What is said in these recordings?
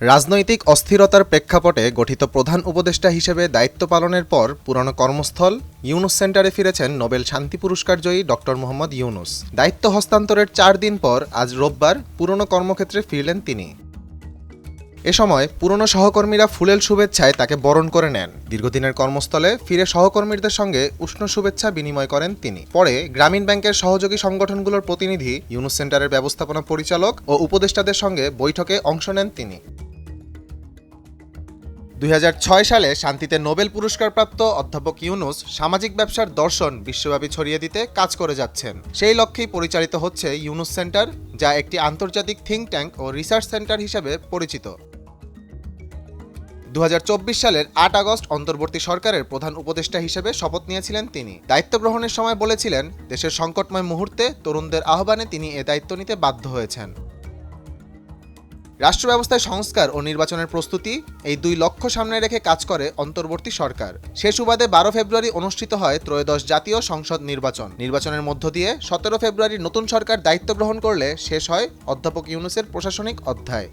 রাজনৈতিক অস্থিরতার প্রেক্ষাপটে গঠিত প্রধান উপদেষ্টা হিসেবে দায়িত্ব পালনের পর পুরনো কর্মস্থল ইউনুস সেন্টারে ফিরেছেন নোবেল শান্তি পুরস্কার জয়ী ড. মোহাম্মদ ইউনুস। দায়িত্ব হস্তান্তরের 4 দিন পর আজ রোববার পুরনো কর্মক্ষেত্রে ফিরলেন তিনি। এ সময় পুরনো সহকর্মীরা ফুলেল শুভেচ্ছায় তাকে বরণ করে নেন। দীর্ঘদিনের কর্মস্থলে ফিরে সহকর্মীদের সঙ্গে উষ্ণ শুভেচ্ছা বিনিময় করেন তিনি। পরে গ্রামীণ ব্যাংকের সহযোগী সংগঠনগুলোর প্রতিনিধি, ইউনুস সেন্টারের ব্যবস্থাপনা পরিচালক ও উপদেষ্টাদের সঙ্গে বৈঠকে অংশ নেন তিনি। 2006 সালে শান্তিতে নোবেল পুরস্কারপ্রাপ্ত অধ্যাপক ইউনুস সামাজিক ব্যবসার দর্শন বিশ্বব্যাপী ছড়িয়ে দিতে কাজ করে যাচ্ছেন। সেই লক্ষ্যেই পরিচালিত হচ্ছে ইউনুস সেন্টার, যা একটি আন্তর্জাতিক থিঙ্ক ট্যাঙ্ক ও রিসার্চ সেন্টার হিসেবে পরিচিত। 2024 সালের 8 আগস্ট অন্তর্বর্তী সরকারের প্রধান উপদেষ্টা হিসেবে শপথ নিয়েছিলেন তিনি। দায়িত্ব গ্রহণের সময় বলেছিলেন, দেশের সংকটময় মুহূর্তে তরুণদের আহ্বানে তিনি এ দায়িত্ব নিতে বাধ্য হয়েছেন। রাষ্ট্র ব্যবস্থায় সংস্কার ও নির্বাচনের প্রস্তুতি, এই দুই লক্ষ্য সামনে রেখে কাজ করে অন্তর্বর্তী সরকার। সে সুবাদে 12 ফেব্রুয়ারি অনুষ্ঠিত হয় ত্রয়োদশ জাতীয় সংসদ নির্বাচন। নির্বাচনের মধ্য দিয়ে 17 ফেব্রুয়ারি নতুন সরকার দায়িত্ব গ্রহণ করলে শেষ হয় অধ্যাপক ইউনুসের প্রশাসনিক অধ্যায়।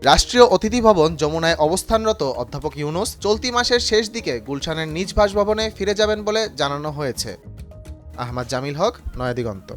রাষ্ট্রীয় অতিথি ভবন যমুনায় অবস্থানরত অধ্যাপক ইউনুস চলতি মাসের শেষ দিকে গুলশানের নিজ বাসভবনে ফিরে যাবেন বলে জানানো হয়েছে। আহমদ জামিল হক, নয়াদিগন্ত।